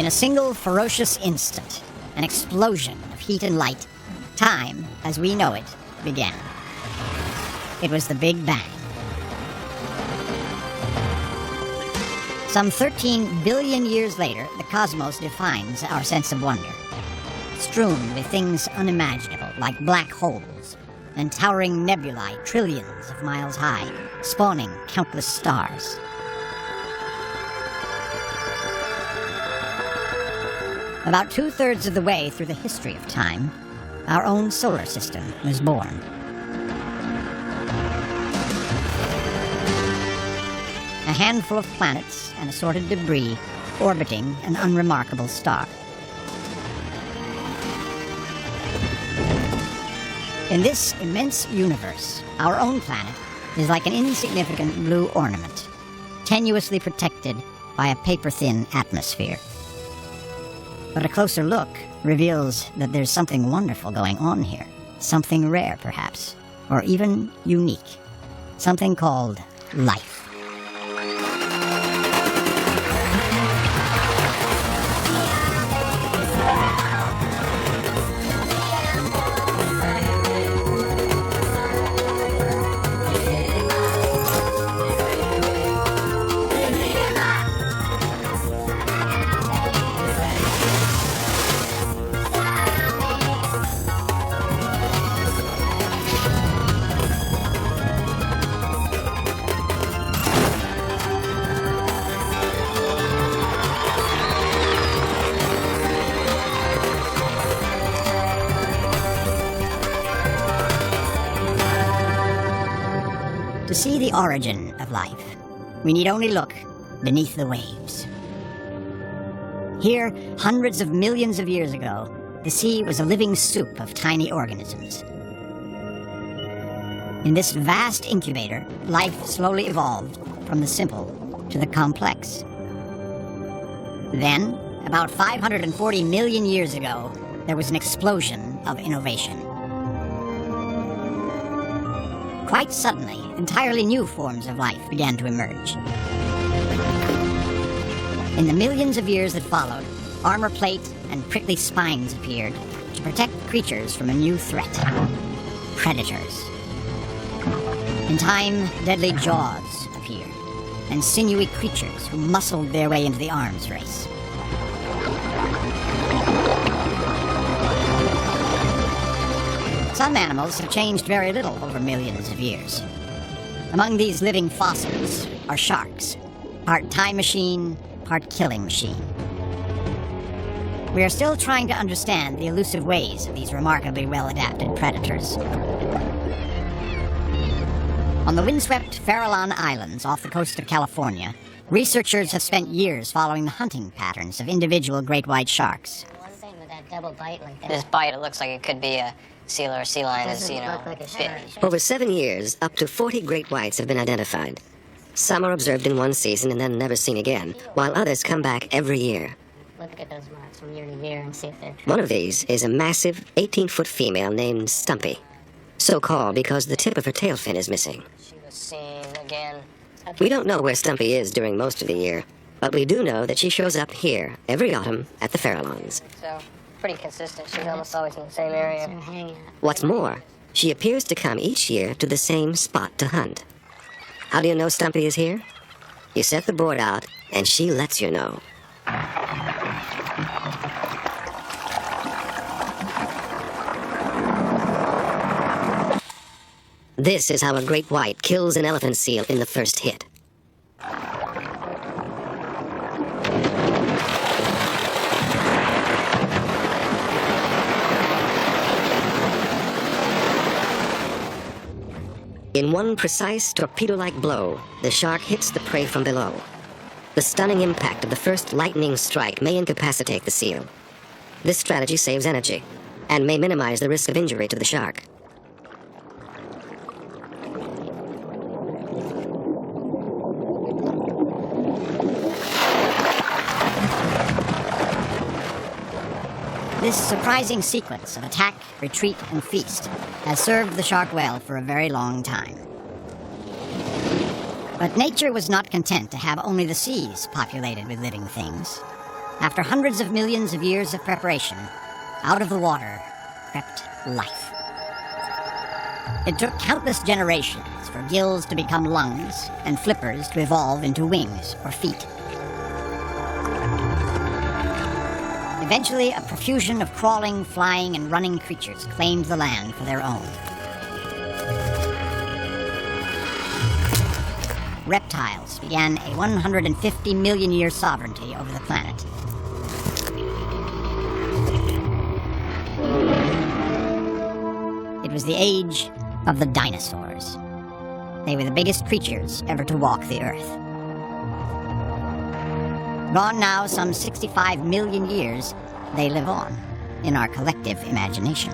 In a single ferocious instant, an explosion of heat and light, time, as we know it, began. It was the Big Bang. Some 13 billion years later, the cosmos defines our sense of wonder, strewn with things unimaginable like black holes and towering nebulae trillions of miles high, spawning countless stars. About 2/3 of the way through the history of time, our own solar system was born. A handful of planets and assorted debris orbiting an unremarkable star. In this immense universe, our own planet is like an insignificant blue ornament, tenuously protected by a paper-thin atmosphere. But a closer look reveals that there's something wonderful going on here, something rare perhaps, or even unique, something called life. To see the origin of life, we need only look beneath the waves. Here, hundreds of millions of years ago, the sea was a living soup of tiny organisms. In this vast incubator, life slowly evolved from the simple to the complex. Then, about 540 million years ago, there was an explosion of innovation. Quite suddenly, entirely new forms of life began to emerge. In the millions of years that followed, armor plate and prickly spines appeared to protect creatures from a new threat: predators. In time, deadly jaws appeared, and sinewy creatures who muscled their way into the arms race. Some animals have changed very little over millions of years. Among these living fossils are sharks, part time machine, part killing machine. We are still trying to understand the elusive ways of these remarkably well-adapted predators. On the windswept Farallon Islands off the coast of California, researchers have spent years following the hunting patterns of individual great white sharks. One thing with that double bite like that. This bite, it looks like it could be a seal or a sea lion is, Like a shark. Over 7 years, up to 40 great whites have been identified. Some are observed in one season and then never seen again, while others come back every year. Look at those marks from year to year and see if they're... One of these is a massive 18-foot female named Stumpy, so called because the tip of her tail fin is missing. She was seen again. We don't know where Stumpy is during most of the year, but we do know that she shows up here every autumn at the Farallons. So, pretty consistent. She's almost always in the same area. They're hanging out. What's more, she appears to come each year to the same spot to hunt. How do you know Stumpy is here? You set the board out, and she lets you know. This is how a great white kills an elephant seal in the first hit. In one precise torpedo-like blow, the shark hits the prey from below. The stunning impact of the first lightning strike may incapacitate the seal. This strategy saves energy and may minimize the risk of injury to the shark. This surprising sequence of attack, retreat, and feast has served the shark well for a very long time. But nature was not content to have only the seas populated with living things. After hundreds of millions of years of preparation, out of the water crept life. It took countless generations for gills to become lungs and flippers to evolve into wings or feet. Eventually, a profusion of crawling, flying, and running creatures claimed the land for their own. Reptiles began a 150 million year sovereignty over the planet. It was the age of the dinosaurs. They were the biggest creatures ever to walk the earth. Gone now some 65 million years, they live on in our collective imagination.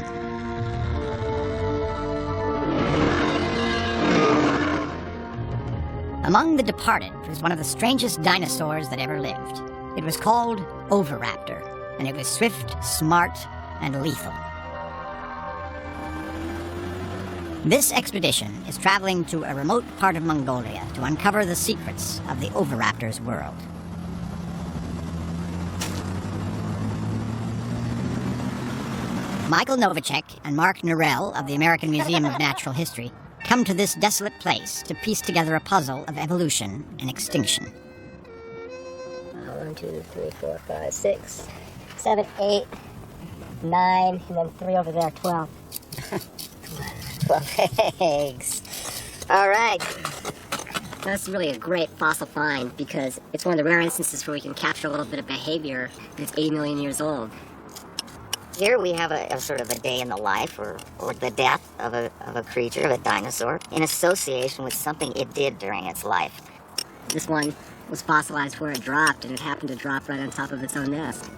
Among the departed was one of the strangest dinosaurs that ever lived. It was called Oviraptor, and it was swift, smart, and lethal. This expedition is traveling to a remote part of Mongolia to uncover the secrets of the Oviraptor's world. Michael Novacek and Mark Norell of the American Museum of Natural History come to this desolate place to piece together a puzzle of evolution and extinction. 1, 2, 3, 4, 5, 6, 7, 8, 9, and then 3 over there, 12. 12 eggs. All right. That's really a great fossil find because it's one of the rare instances where we can capture a little bit of behavior that's 80 million years old. Here we have a sort of a day in the life or the death of a creature, of a dinosaur, in association with something it did during its life. This one was fossilized where it dropped, and it happened to drop right on top of its own nest.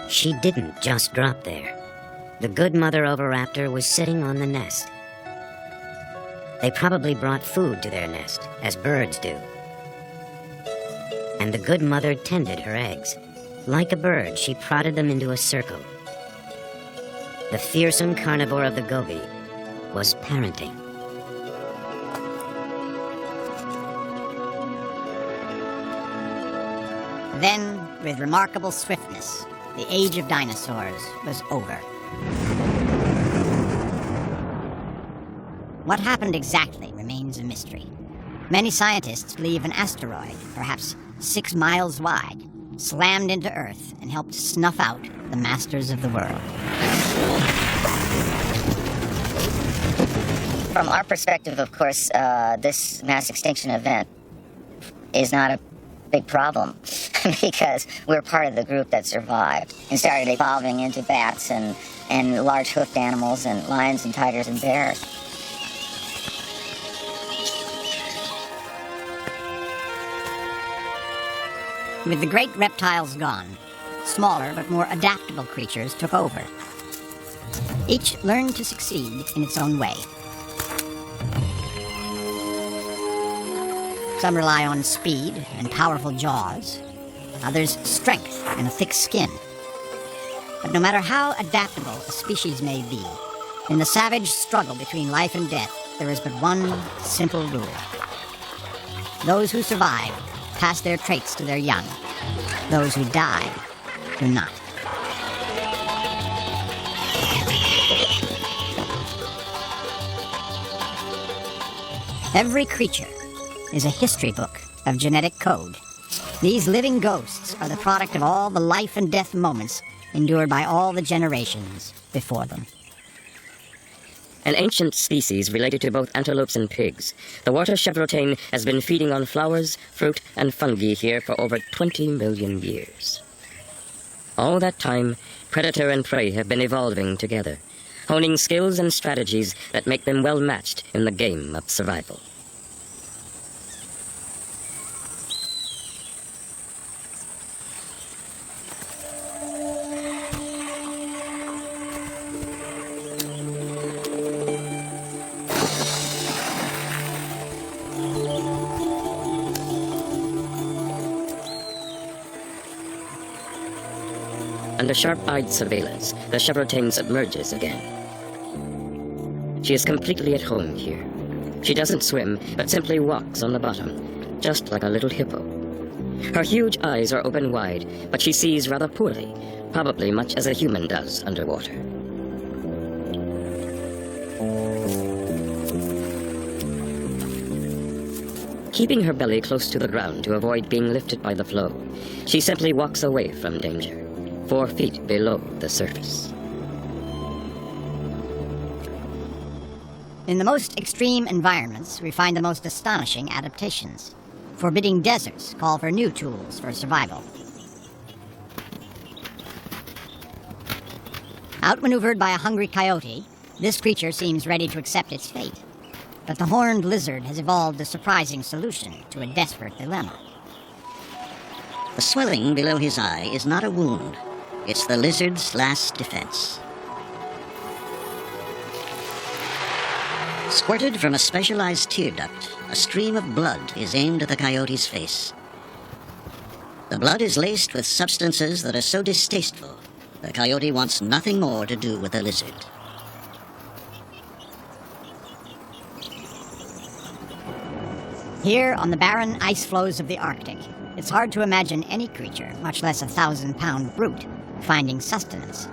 She didn't just drop there. The good mother Oviraptor was sitting on the nest. They probably brought food to their nest, as birds do. And the good mother tended her eggs. Like a bird, she prodded them into a circle. The fearsome carnivore of the Gobi was parenting. Then, with remarkable swiftness, the age of dinosaurs was over. What happened exactly remains a mystery. Many scientists believe an asteroid, perhaps 6 miles wide, slammed into Earth and helped snuff out the masters of the world. From our perspective, of course, this mass extinction event is not a big problem because we're part of the group that survived and started evolving into bats and large hoofed animals and lions and tigers and bears. With the great reptiles gone, smaller but more adaptable creatures took over. Each learned to succeed in its own way. Some rely on speed and powerful jaws, others strength and a thick skin. But no matter how adaptable a species may be, in the savage struggle between life and death, there is but one simple rule. Those who survive pass their traits to their young. Those who die do not. Every creature is a history book of genetic code. These living ghosts are the product of all the life and death moments endured by all the generations before them. An ancient species related to both antelopes and pigs, the water chevrotain has been feeding on flowers, fruit, and fungi here for over 20 million years. All that time, predator and prey have been evolving together, honing skills and strategies that make them well matched in the game of survival. Under sharp-eyed surveillance, the chevrotain submerges again. She is completely at home here. She doesn't swim, but simply walks on the bottom, just like a little hippo. Her huge eyes are open wide, but she sees rather poorly, probably much as a human does underwater. Keeping her belly close to the ground to avoid being lifted by the flow, she simply walks away from danger, 4 feet below the surface. In the most extreme environments, we find the most astonishing adaptations. Forbidding deserts call for new tools for survival. Outmaneuvered by a hungry coyote, this creature seems ready to accept its fate. But the horned lizard has evolved a surprising solution to a desperate dilemma. The swelling below his eye is not a wound. It's the lizard's last defense. Squirted from a specialized tear duct, a stream of blood is aimed at the coyote's face. The blood is laced with substances that are so distasteful, the coyote wants nothing more to do with the lizard. Here on the barren ice floes of the Arctic, it's hard to imagine any creature, much less a 1,000-pound brute, finding sustenance.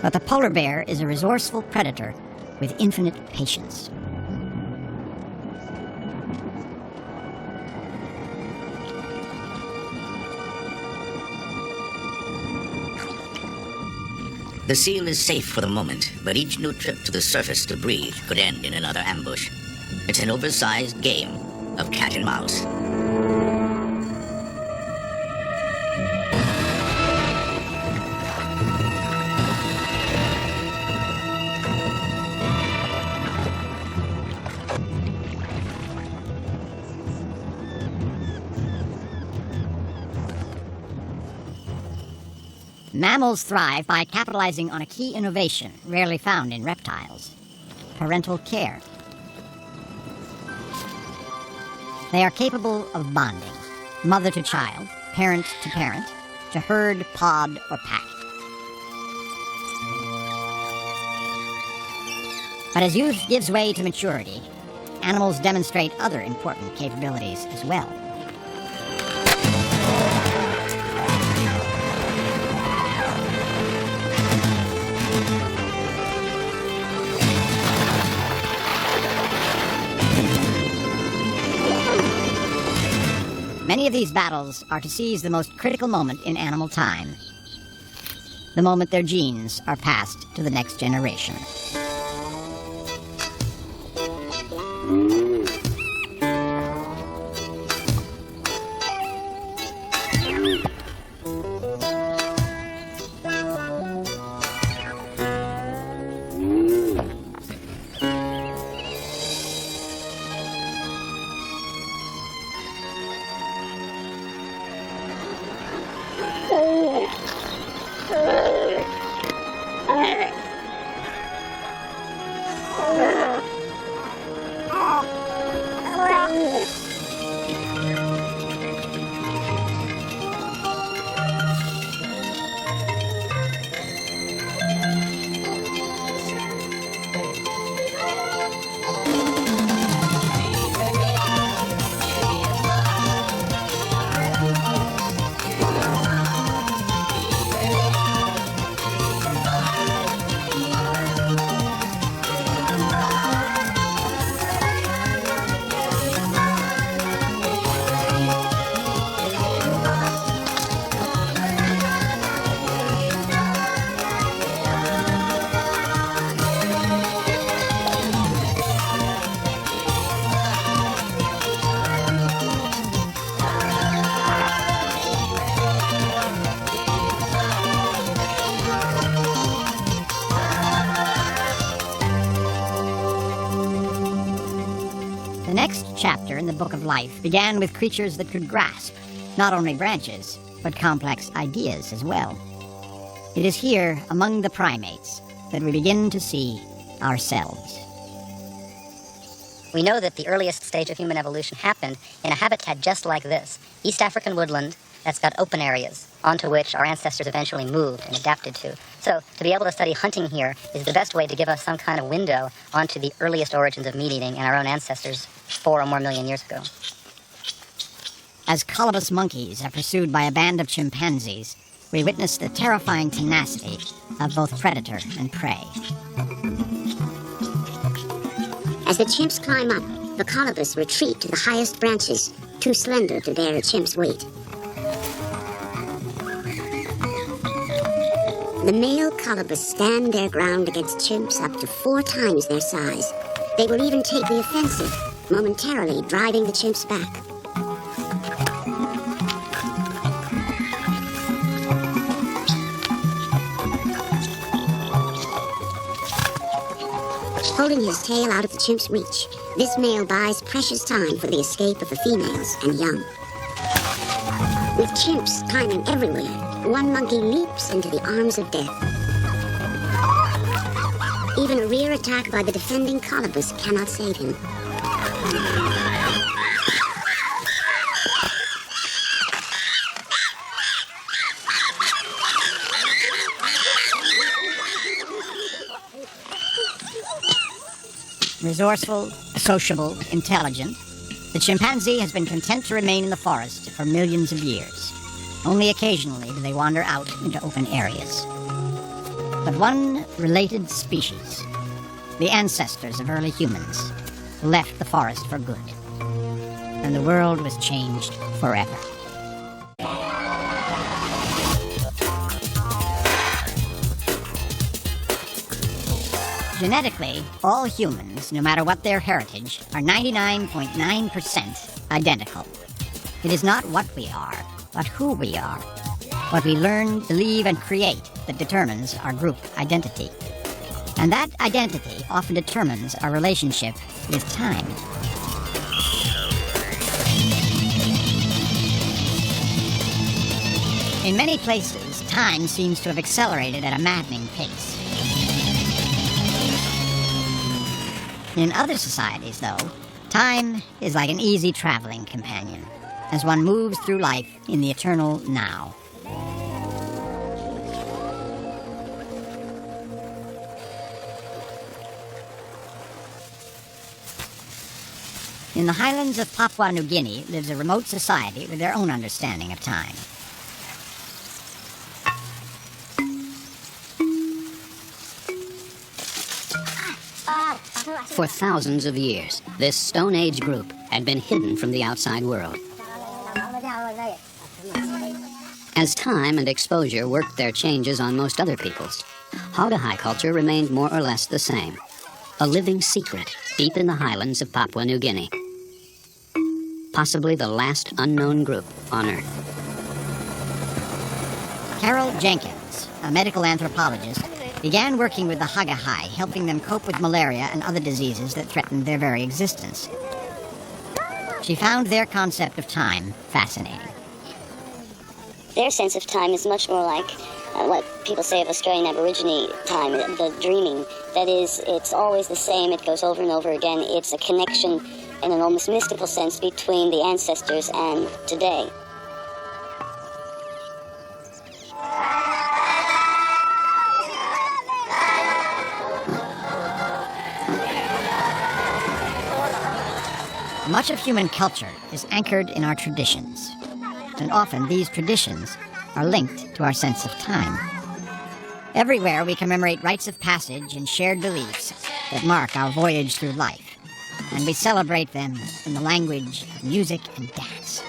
But the polar bear is a resourceful predator with infinite patience. The seal is safe for the moment, but each new trip to the surface to breathe could end in another ambush. It's an oversized game of cat and mouse. Mammals thrive by capitalizing on a key innovation rarely found in reptiles: parental care. They are capable of bonding, mother to child, parent to parent, to herd, pod, or pack. But as youth gives way to maturity, animals demonstrate other important capabilities as well. Many of these battles are to seize the most critical moment in animal time, the moment their genes are passed to the next generation. The next chapter in the Book of Life began with creatures that could grasp not only branches, but complex ideas as well. It is here, among the primates, that we begin to see ourselves. We know that the earliest stage of human evolution happened in a habitat just like this, East African woodland that's got open areas onto which our ancestors eventually moved and adapted to. So to be able to study hunting here is the best way to give us some kind of window onto the earliest origins of meat eating and our own ancestors 4 or more million years ago. As colobus monkeys are pursued by a band of chimpanzees, we witness the terrifying tenacity of both predator and prey. As the chimps climb up, the colobus retreat to the highest branches, too slender to bear a chimp's weight. The male colobus stand their ground against chimps up to 4 times their size. They will even take the offensive, momentarily driving the chimps back. Holding his tail out of the chimp's reach, this male buys precious time for the escape of the females and young. With chimps climbing everywhere, one monkey leaps into the arms of death. Even a rear attack by the defending colobus cannot save him. Resourceful, sociable, intelligent, the chimpanzee has been content to remain in the forest for millions of years. Only occasionally do they wander out into open areas. But one related species, the ancestors of early humans, left the forest for good, and the world was changed forever. Genetically, all humans, no matter what their heritage, are 99.9% identical. It is not what we are, but who we are, what we learn, believe, and create that determines our group identity. And that identity often determines our relationship with time. In many places, time seems to have accelerated at a maddening pace. In other societies, though, time is like an easy traveling companion, as one moves through life in the eternal now. In the highlands of Papua New Guinea lives a remote society with their own understanding of time. For thousands of years, this Stone Age group had been hidden from the outside world. As time and exposure worked their changes on most other peoples, Haga High culture remained more or less the same, a living secret deep in the highlands of Papua New Guinea. Possibly the last unknown group on Earth. Carol Jenkins, a medical anthropologist, began working with the Haga High, helping them cope with malaria and other diseases that threatened their very existence. She found their concept of time fascinating. Their sense of time is much more like what people say of Australian Aborigine time, the dreaming. That is, it's always the same, it goes over and over again. It's a connection in an almost mystical sense between the ancestors and today. Much of human culture is anchored in our traditions, and often these traditions are linked to our sense of time. Everywhere we commemorate rites of passage and shared beliefs that mark our voyage through life, and we celebrate them in the language of music and dance.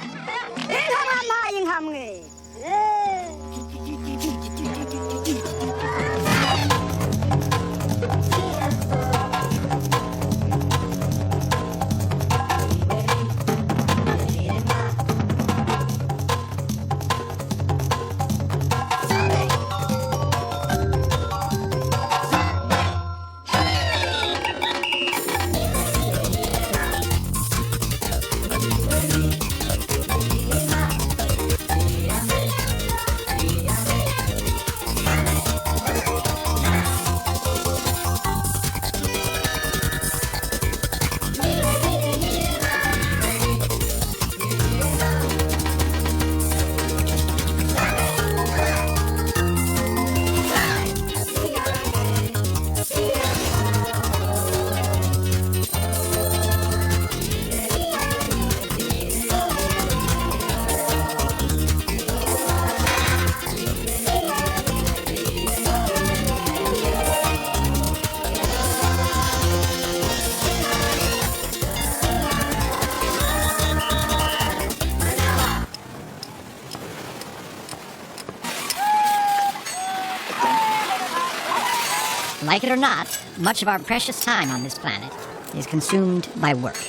Like it or not, much of our precious time on this planet is consumed by work.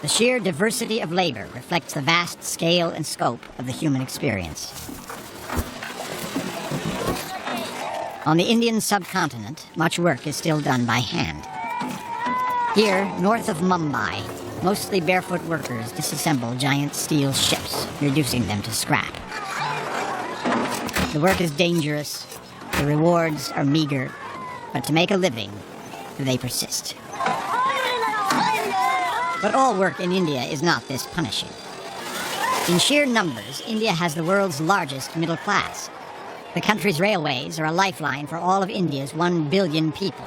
The sheer diversity of labor reflects the vast scale and scope of the human experience. On the Indian subcontinent, much work is still done by hand. Here, north of Mumbai, mostly barefoot workers disassemble giant steel ships, reducing them to scrap. The work is dangerous, the rewards are meager, but to make a living, they persist. But all work in India is not this punishing. In sheer numbers, India has the world's largest middle class. The country's railways are a lifeline for all of India's 1 billion people,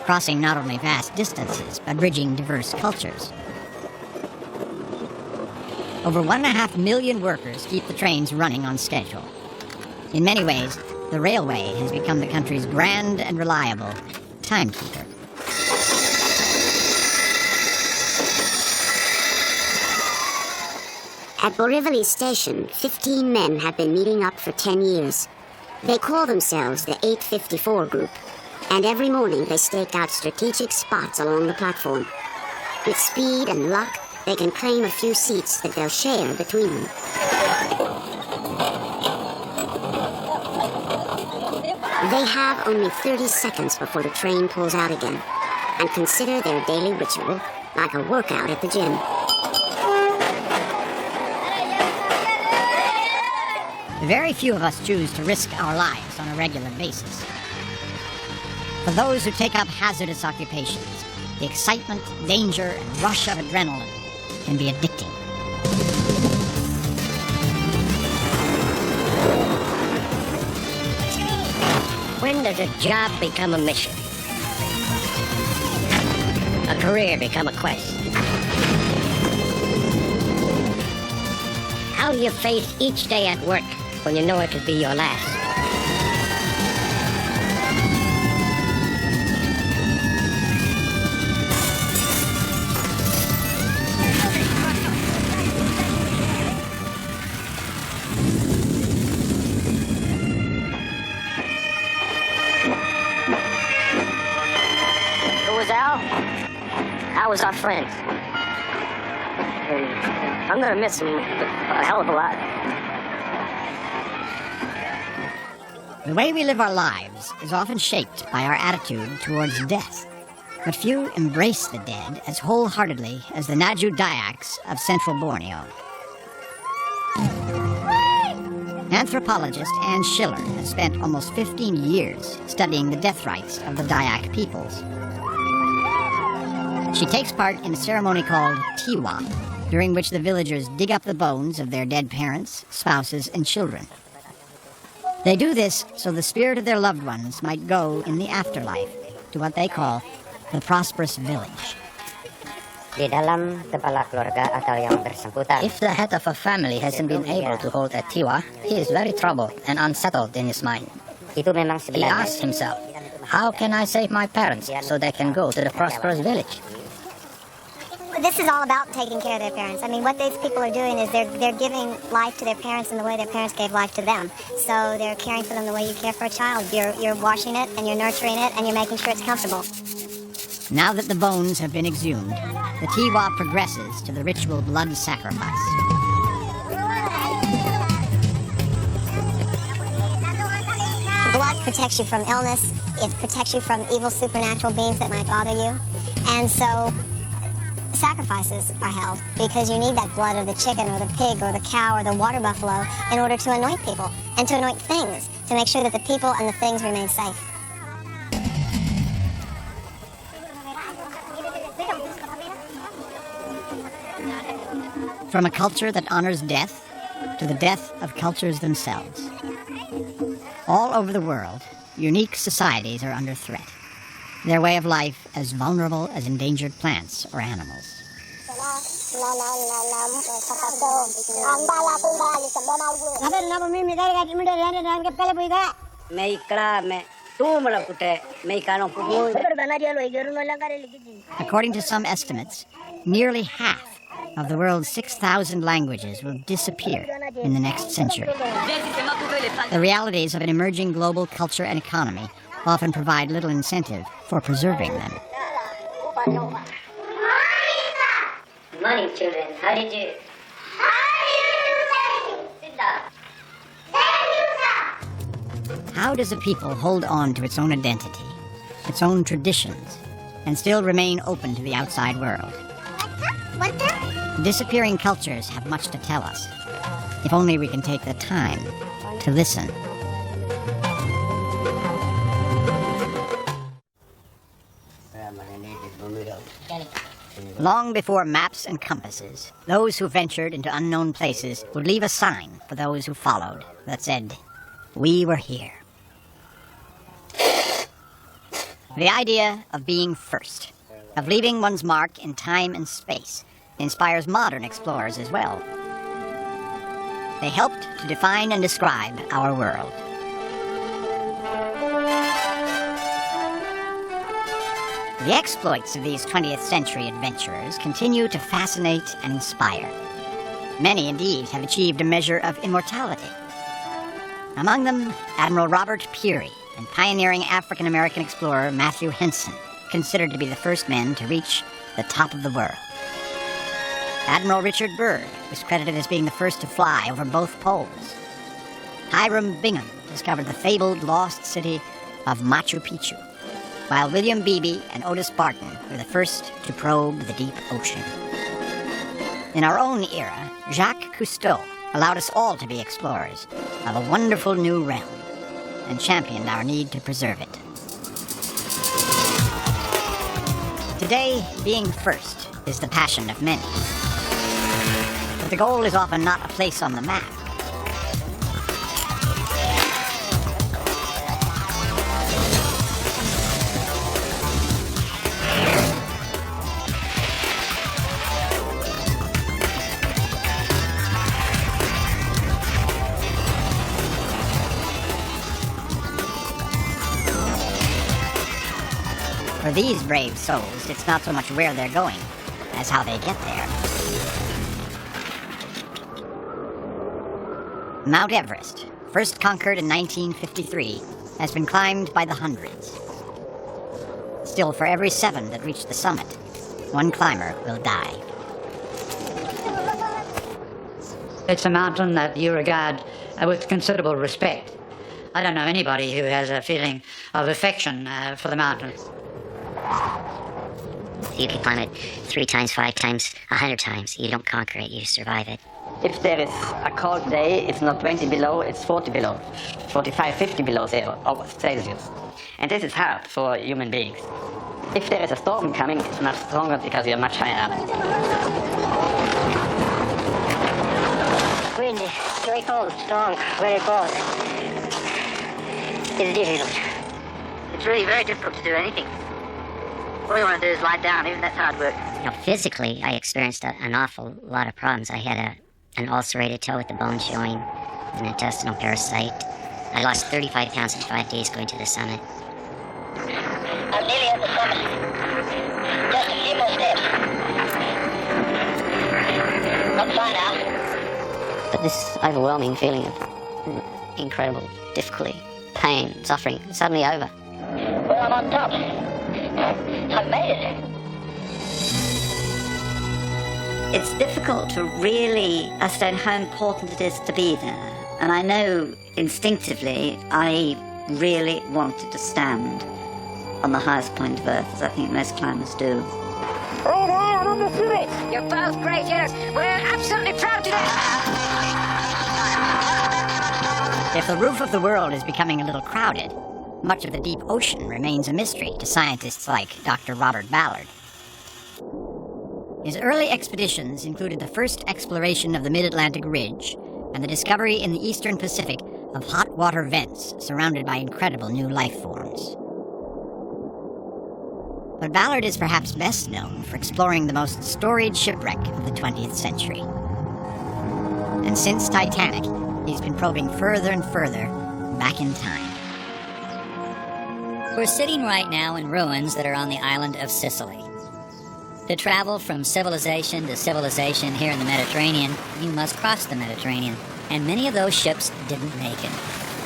crossing not only vast distances, but bridging diverse cultures. Over 1.5 million workers keep the trains running on schedule. In many ways, the railway has become the country's grand and reliable timekeeper. At Borivali Station, 15 men have been meeting up for 10 years. They call themselves the 854 Group, and every morning they stake out strategic spots along the platform. With speed and luck, they can claim a few seats that they'll share between them. They have only 30 seconds before the train pulls out again, and consider their daily ritual like a workout at the gym. Very few of us choose to risk our lives on a regular basis. For those who take up hazardous occupations, the excitement, danger, and rush of adrenaline can be addicting. When does a job become a mission? A career become a quest? How do you face each day at work when you know it could be your last? Who was Al? Al was our friend. And I'm gonna miss him a hell of a lot. The way we live our lives is often shaped by our attitude towards death. But few embrace the dead as wholeheartedly as the Naju Dayaks of central Borneo. Anthropologist Anne Schiller has spent almost 15 years studying the death rites of the Dayak peoples. She takes part in a ceremony called Tiwa, during which the villagers dig up the bones of their dead parents, spouses, and children. They do this so the spirit of their loved ones might go in the afterlife to what they call the prosperous village. If the head of a family hasn't been able to hold a tiwa, he is very troubled and unsettled in his mind. He asks himself, how can I save my parents so they can go to the prosperous village? This is all about taking care of their parents. I mean, what these people are doing is they're giving life to their parents in the way their parents gave life to them. So they're caring for them the way you care for a child. You're washing it, and you're nurturing it, and you're making sure it's comfortable. Now that the bones have been exhumed, the Tiwa progresses to the ritual blood sacrifice. Blood protects you from illness. It protects you from evil supernatural beings that might bother you. And so sacrifices are held because you need that blood of the chicken or the pig or the cow or the water buffalo in order to anoint people and to anoint things, to make sure that the people and the things remain safe. From a culture that honors death to the death of cultures themselves. All over the world, unique societies are under threat. Their way of life as vulnerable as endangered plants or animals. According to some estimates, nearly half of the world's 6,000 languages will disappear in the next century. The realities of an emerging global culture and economy often provide little incentive for preserving them. Good morning, children. How did you? Sit down. How does a people hold on to its own identity, its own traditions, and still remain open to the outside world? Disappearing cultures have much to tell us, if only we can take the time to listen. Long before maps and compasses, those who ventured into unknown places would leave a sign for those who followed that said, "We were here." The idea of being first, of leaving one's mark in time and space, inspires modern explorers as well. They helped to define and describe our world. The exploits of these 20th century adventurers continue to fascinate and inspire. Many, indeed, have achieved a measure of immortality. Among them, Admiral Robert Peary and pioneering African-American explorer Matthew Henson, considered to be the first men to reach the top of the world. Admiral Richard Byrd was credited as being the first to fly over both poles. Hiram Bingham discovered the fabled lost city of Machu Picchu, while William Beebe and Otis Barton were the first to probe the deep ocean. In our own era, Jacques Cousteau allowed us all to be explorers of a wonderful new realm and championed our need to preserve it. Today, being first is the passion of many. But the goal is often not a place on the map. For these brave souls, it's not so much where they're going as how they get there. Mount Everest, first conquered in 1953, has been climbed by the hundreds. Still, for every 7 that reach the summit, one climber will die. It's a mountain that you regard with considerable respect. I don't know anybody who has a feeling of affection for the mountain. You can climb it 3 times, 5 times, 100 times. You don't conquer it, you survive it. If there is a cold day, it's not 20 below, it's 40 below. 45, 50 below Celsius. And this is hard for human beings. If there is a storm coming, it's much stronger because you're much higher up. Wind, very cold, strong, very cold. It's difficult. It's really very difficult to do anything. All you want to do is lie down, even that's hard work. You know, physically, I experienced an awful lot of problems. I had an ulcerated toe with the bone showing, an intestinal parasite. I lost 35 pounds in 5 days going to the summit. I'm nearly at the summit. Just a few more steps. Not far now. But this overwhelming feeling of incredible difficulty, pain, suffering, is suddenly over. Well, I'm on top. I've made it. It's difficult to really ascertain how important it is to be there. And I know instinctively I really wanted to stand on the highest point of Earth, as I think most climbers do. All right, I'm on the summit. You're both great hitters. We're absolutely proud today. If the roof of the world is becoming a little crowded, much of the deep ocean remains a mystery to scientists like Dr. Robert Ballard. His early expeditions included the first exploration of the mid-Atlantic ridge and the discovery in the eastern Pacific of hot water vents surrounded by incredible new life forms. But Ballard is perhaps best known for exploring the most storied shipwreck of the 20th century. And since Titanic, he's been probing further and further back in time. We're sitting right now in ruins that are on the island of Sicily. To travel from civilization to civilization here in the Mediterranean, you must cross the Mediterranean, and many of those ships didn't make it.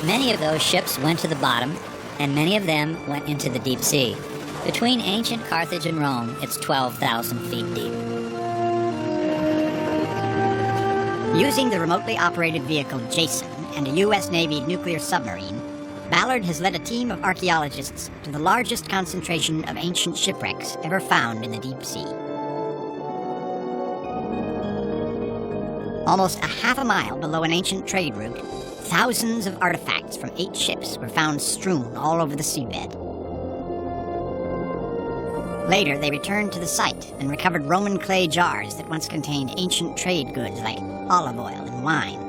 Many of those ships went to the bottom, and many of them went into the deep sea. Between ancient Carthage and Rome, it's 12,000 feet deep. Using the remotely operated vehicle Jason and a U.S. Navy nuclear submarine, Ballard has led a team of archaeologists to the largest concentration of ancient shipwrecks ever found in the deep sea. Almost a half a mile below an ancient trade route, thousands of artifacts from 8 ships were found strewn all over the seabed. Later, they returned to the site and recovered Roman clay jars that once contained ancient trade goods like olive oil and wine.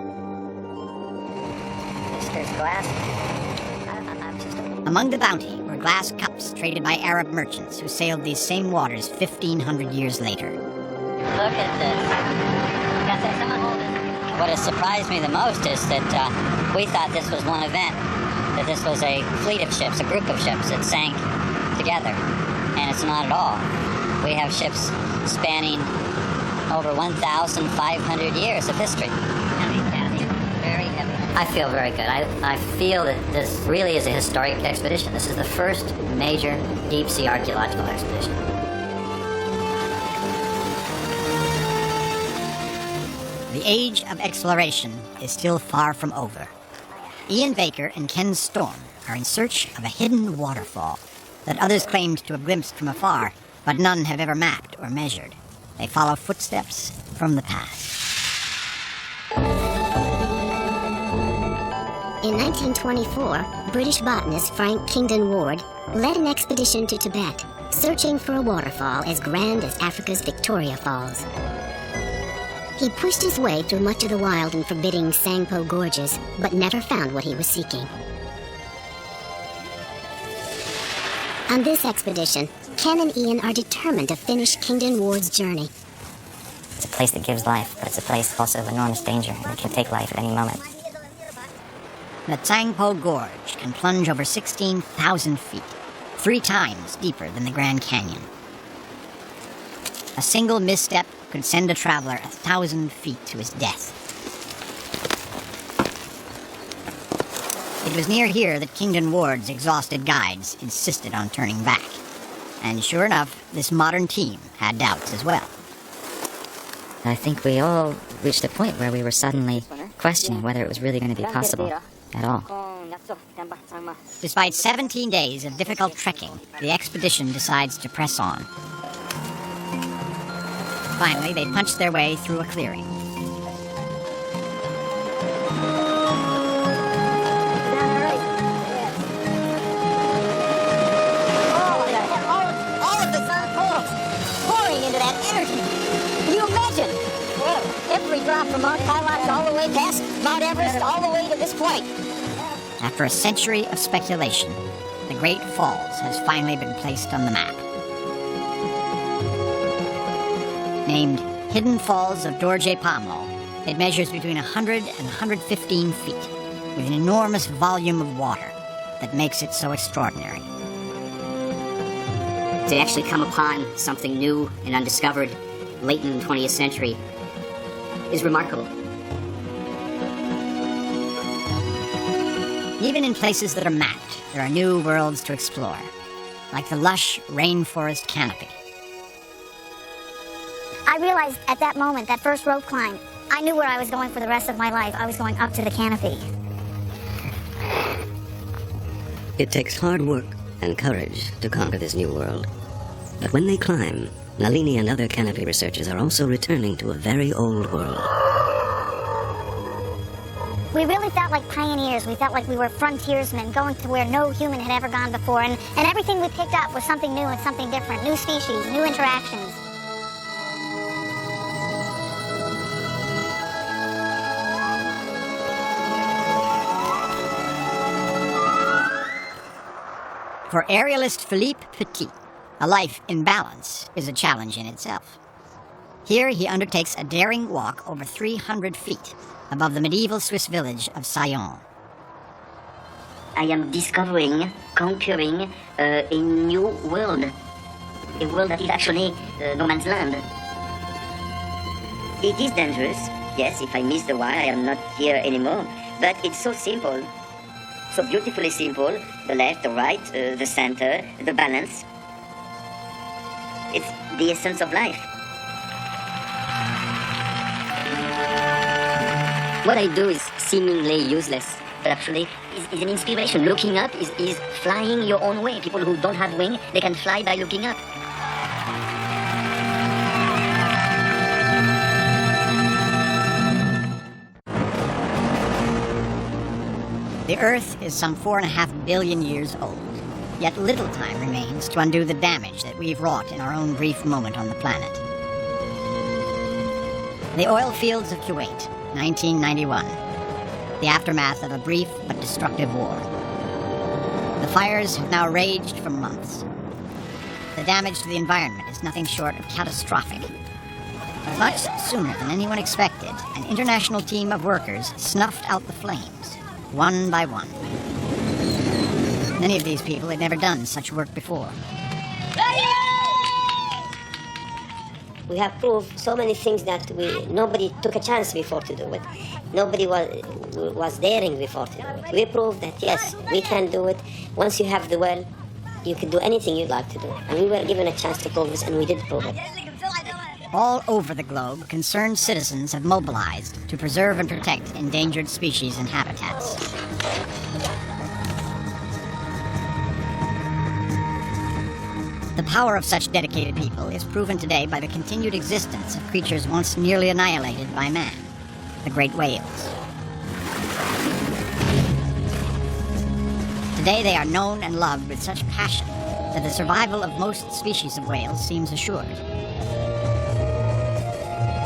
There's glass. Among the bounty were glass cups traded by Arab merchants who sailed these same waters 1,500 years later. Look at this. What has surprised me the most is that we thought this was one event, that this was a fleet of ships, a group of ships that sank together, and it's not at all. We have ships spanning over 1,500 years of history. Very heavy. I feel very good. I feel that this really is a historic expedition. This is the first major deep-sea archaeological expedition. The age of exploration is still far from over. Ian Baker and Ken Storm are in search of a hidden waterfall that others claimed to have glimpsed from afar, but none have ever mapped or measured. They follow footsteps from the past. In 1924, British botanist Frank Kingdon Ward led an expedition to Tibet, searching for a waterfall as grand as Africa's Victoria Falls. He pushed his way through much of the wild and forbidding Sangpo gorges, but never found what he was seeking. On this expedition, Ken and Ian are determined to finish Kingdon Ward's journey. It's a place that gives life, but it's a place also of enormous danger, and it can take life at any moment. The Tsangpo Gorge can plunge over 16,000 feet, 3 times deeper than the Grand Canyon. A single misstep could send a traveler 1,000 feet to his death. It was near here that Kingdon Ward's exhausted guides insisted on turning back. And sure enough, this modern team had doubts as well. I think we all reached a point where we were suddenly questioning whether it was really going to be possible at all. Despite 17 days of difficult trekking, the expedition decides to press on. Finally, they punch their way through a clearing. All of the sun pouring into that energy. Can you imagine? Well, every drop from Mount Kailash all the way past Mount Everest, all the way to this point. After a century of speculation, the Great Falls has finally been placed on the map. Named Hidden Falls of Dorje Pamlo, it measures between 100 and 115 feet, with an enormous volume of water that makes it so extraordinary. To actually come upon something new and undiscovered late in the 20th century is remarkable. Even in places that are mapped, there are new worlds to explore, like the lush rainforest canopy. I realized at that moment, that first rope climb, I knew where I was going for the rest of my life. I was going up to the canopy. It takes hard work and courage to conquer this new world. But when they climb, Nalini and other canopy researchers are also returning to a very old world. We really felt like pioneers. We felt like we were frontiersmen going to where no human had ever gone before. And everything we picked up was something new and something different. New species, new interactions. For aerialist Philippe Petit, a life in balance is a challenge in itself. Here he undertakes a daring walk over 300 feet above the medieval Swiss village of Saillon. I am discovering, conquering a new world. a world that is actually no man's land. It is dangerous. Yes, if I miss the wire, I am not here anymore. But it's so simple. So beautifully simple. The left, the right, the center, the balance. It's the essence of life. What I do is seemingly useless, But actually, is an inspiration. Looking up is flying your own way. People who don't have wings, they can fly by looking up. The Earth is some 4.5 billion years old, yet little time remains to undo the damage that we've wrought in our own brief moment on the planet. The oil fields of Kuwait, 1991. The aftermath of a brief but destructive war. The fires have now raged for months. The damage to the environment is nothing short of catastrophic. But much sooner than anyone expected, an international team of workers snuffed out the flames, one by one. Many of these people had never done such work before. We have proved so many things that nobody took a chance before to do it. Nobody was daring before to do it. We proved that yes, we can do it. Once you have the well, you can do anything you'd like to do. And we were given a chance to prove this, and we did prove it. All over the globe, concerned citizens have mobilized to preserve and protect endangered species and habitats. The power of such dedicated people is proven today by the continued existence of creatures once nearly annihilated by man, the great whales. Today they are known and loved with such passion that the survival of most species of whales seems assured.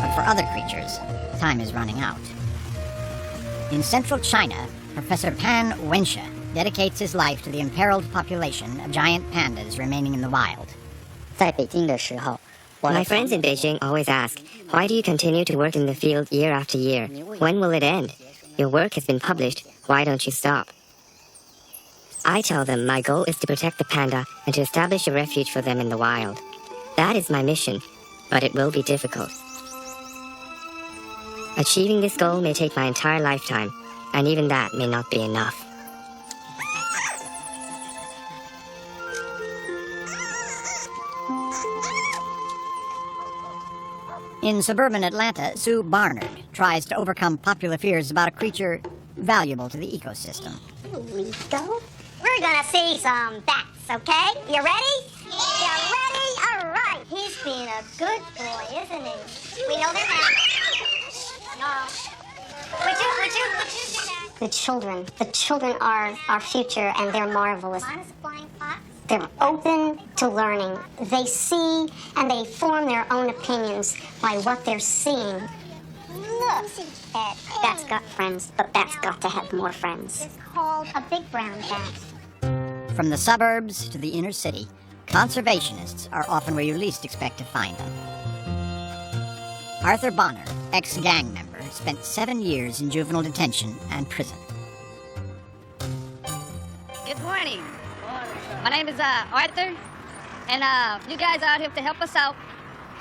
But for other creatures, time is running out. In central China, Professor Pan Wensha dedicates his life to the imperiled population of giant pandas remaining in the wild. My friends in Beijing always ask, why do you continue to work in the field year after year? When will it end? Your work has been published. Why don't you stop? I tell them my goal is to protect the panda and to establish a refuge for them in the wild. That is my mission, but it will be difficult. Achieving this goal may take my entire lifetime, and even that may not be enough. In suburban Atlanta, Sue Barnard tries to overcome popular fears about a creature valuable to the ecosystem. Here we go. We're gonna see some bats, okay? You ready? Yeah. You ready? All right. He's been a good boy, isn't he? We know they're not. No. Would you do that? The children are our future, and they're marvelous. They're open to learning. They see and they form their own opinions by what they're seeing. Look at that's got friends, but that's got to have more friends. It's called a big brown bat. From the suburbs to the inner city, conservationists are often where you least expect to find them. Arthur Bonner, ex-gang member, spent 7 years in juvenile detention and prison. Good morning. My name is Arthur, and you guys are out here to help us out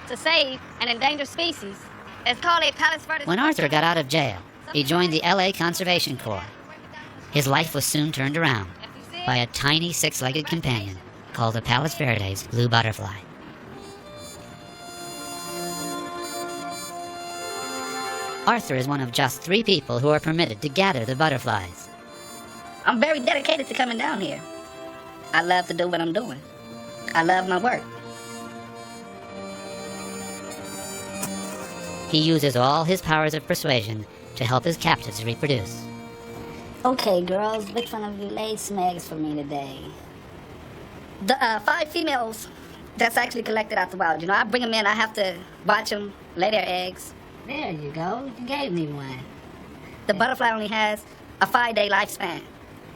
to save an endangered species. It's called a Palos Verdes. When Arthur got out of jail, he joined the LA Conservation Corps. His life was soon turned around by a tiny six-legged companion called the Palos Verdes blue butterfly. Arthur is one of just 3 people who are permitted to gather the butterflies. I'm very dedicated to coming down here. I love to do what I'm doing. I love my work. He uses all his powers of persuasion to help his captives reproduce. Okay, girls, which one of you laid some eggs for me today? The 5 females that's actually collected out the wild. You know, I bring them in, I have to watch them lay their eggs. There you go. You gave me one. The butterfly only has a 5-day lifespan,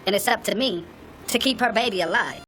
and it's up to me to keep her baby alive.